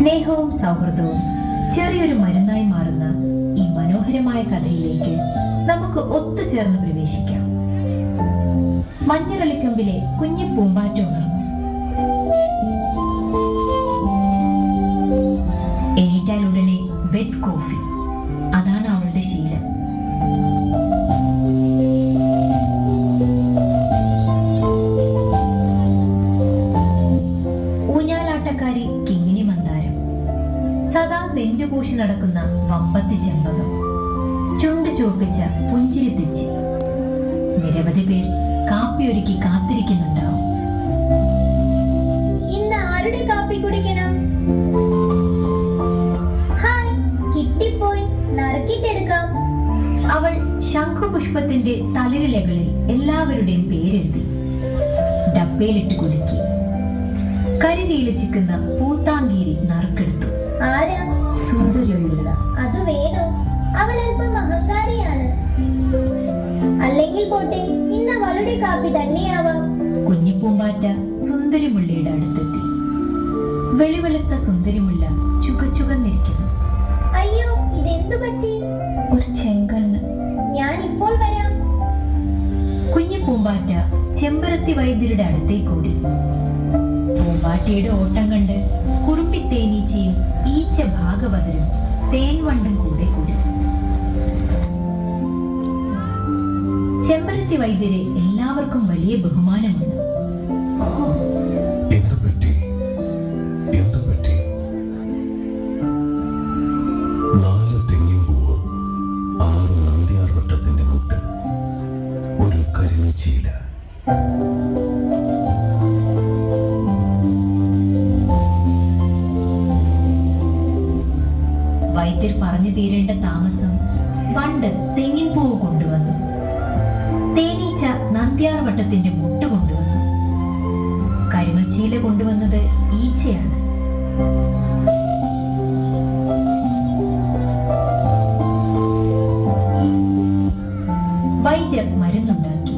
സ്നേഹവും സൗഹൃദവും ചെറിയൊരു മരുന്നായി മാറുന്ന ഈ മനോഹരമായ കഥയിലേക്ക് നമുക്ക് ഒത്തുചേർന്ന് പ്രവേശിക്കാം. മഞ്ഞറളിക്കമ്പിലെ കുഞ്ഞു പൂമ്പാറ്റ ഉണർന്നു. എണീറ്റാൽ ഉടനെ ബെഡ് കോഫി, അതാണ് അവളുടെ ശീലം. ഊഞ്ഞാലാട്ടക്കാരി കിങ്ങിണി മന്ദാരം, സദാ സെന്റ് പൂശി നടക്കുന്ന വമ്പത്തി ചെമ്പകം, ചുണ്ട് ചുവപ്പിച്ച പുഞ്ചിരി തെച്ചി. നിരവധി പേർ കാപ്പിയൊരുക്കി കാത്തിരിക്കുന്നുണ്ടാവും. ഇന്ന് ആരുടെ കാപ്പി കുടിക്കണം? ഹായ്, കിട്ടിപ്പോയി, നറുക്കിട്ടെടുക്കാം. അവൾ ശംഖുപുഷ്പത്തിന്റെ തളിരിലകളിൽ എല്ലാവരുടെയും പേരെഴുതി ഡപ്പയിലിട്ട് കുലുക്കി. കരിനീല ചിക്കുന്ന പൂത്താങ്കീരി നറുക്കെടുത്തു. ആരാ? സുന്ദരിയുള്ള. അത് വേണോ? അവൾ അല്പം അഹങ്കാരിയാണ്. അല്ലെങ്കിൽ പോട്ടെ, ഇന്ന് അവളുടെ കാപ്പി തന്നെയാവാം. കുഞ്ഞിപ്പൂമ്പാറ്റ സുന്ദരിമുള്ളയുടെ അടുത്തെത്തി. വെളിവെളുത്ത സുന്ദരിമുള്ള ചുകച്ചുകന്നിരിക്കുന്നു. അയ്യോ, ഇതെന്തു പറ്റി? ഒരു ചെങ്കണ്ണ്. ഞാൻ ഇപ്പോൾ വരാം. കുഞ്ഞിപ്പൂമ്പാറ്റ ചെമ്പരത്തി വൈദ്യരുടെ അടുത്തേക്കൂടി. പൂമ്പാറ്റയുടെ ഓട്ടം കണ്ട് കുറുമ്പി തേനീച്ചയും ഈച്ച ഭാഗവതരും തേൻവണ്ടും കൂടെ കൂടി. ചെമ്പരത്തി വൈദ്യരെ എല്ലാവർക്കും വലിയ ബഹുമാനമാണ്. നാല് തെങ്ങിൻപൂവ്, 6 നന്ദ്യാർവട്ടത്തിന്റെ മുട്ട്, ഒരു കരിനച്ചീല. വൈദ്യർ പറഞ്ഞു തീരേണ്ട താമസം വണ്ട് തെങ്ങിൻപൂവ് കൊണ്ടുവന്നു. തേനീച്ച നന്ദ്യാർവട്ടത്തിന്റെ മുട്ട് കൊണ്ടുവന്നു. കരിനച്ചീല കൊണ്ടുവന്നത് ഈച്ചയാണ്. വൈദ്യർ മരുന്നുണ്ടാക്കി.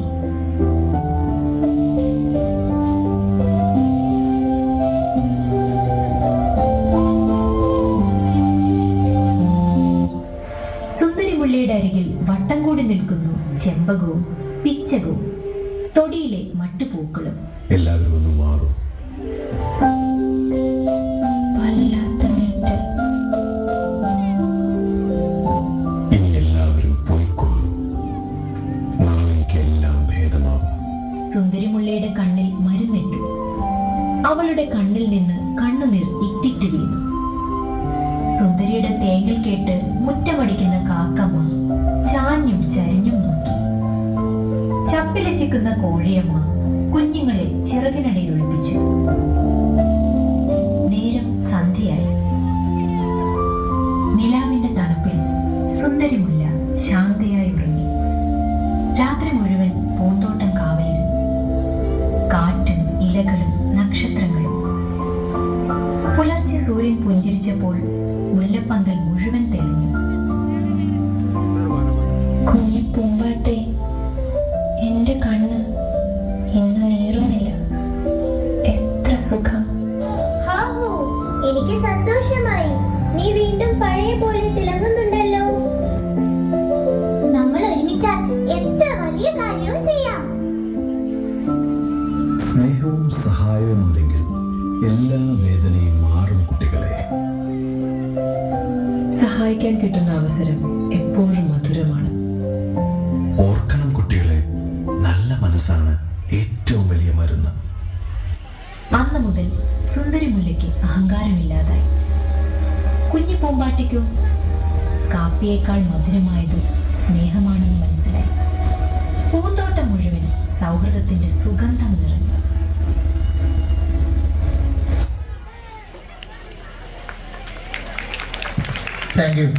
സുന്ദരിമുള്ളിയുടെ അരികിൽ വട്ടം കൂടി നിൽക്കുന്നു ചെമ്പകവും പിച്ചകവും തൊടിയിലെ മട്ടുപൂക്കളും. എല്ലാവരും ഒന്ന് മാറും. ഇനി എല്ലാവരും പോയിക്കോളും. നാളേക്ക് എല്ലാം ഭേദമാകും. സുന്ദരിമുള്ളയുടെ കണ്ണിൽ മരുന്നിട്ടു. അവളുടെ കണ്ണിൽ നിന്ന് കണ്ണുനീർ ഇറ്റിറ്റ് വീണു. സുന്ദരിയുടെ തേങ്ങൽ കേട്ട് മുറ്റമടിക്കുന്ന കാക്കമ്മ ചാഞ്ഞും ചരിഞ്ഞും നോക്കി. ചപ്പിലച്ചിക്കുന്ന കോഴിയമ്മ കുഞ്ഞുങ്ങളെ ചിറകിനടിയിൽ ഒളിപ്പിച്ചു. നേരം സന്ധ്യയായി. നിലാവിന്റെ തണുപ്പിൽ സുന്ദരിമുല്ല ശാന്തയായി ഉറങ്ങി. രാത്രി മുഴുവൻ പൂന്തോട്ടം കാവലിരുന്നു. കാറ്റും ഇലകളും നക്ഷത്രങ്ങളും. പുലർച്ചെ സൂര്യൻ പുഞ്ചിരിച്ചപ്പോൾ മുല്ലപ്പന്തൽ മുഴുവൻ തെളിഞ്ഞു. കുഞ്ഞിപ്പൂമ്പാറ്റെ, എന്റെ കണ്ണ് ഇന്ന് നീറുന്നില്ല. എത്ര സുഖം. ഹാഹു, എനിക്ക് സന്തോഷമായി. നീ വീണ്ടും പഴയ പോലെ തിളങ്ങുന്നുണ്ടല്ലോ. നമ്മൾ ഒരുമിച്ചാൽ എത്ര വലിയ കാര്യവും ചെയ്യാം. സ്നേഹവും സഹായവും ഉണ്ടെങ്കിൽ എല്ലാ വേദനയും മാറും കുട്ടികളെ. സഹായിക്കാൻ കിട്ടുന്ന അവസരം എപ്പോഴും മധുരമാണ്. ഓർക്കണം കുട്ടികളെ, നല്ല മനസ്സാണ് ഏറ്റവും വലിയ മരുന്ന്. അന്ന് മുതൽ സുന്ദരിമുല്ലയ്ക്ക് അഹങ്കാരമില്ലാതായി. കുഞ്ഞിപ്പൂമ്പാറ്റയ്ക്കോ കാപ്പിയേക്കാൾ മധുരമായത് സ്നേഹമാണെന്ന് മനസ്സിലായി. പൂന്തോട്ടം മുഴുവൻ സൗഹൃദത്തിന്റെ സുഗന്ധം നിറഞ്ഞു. Thank you.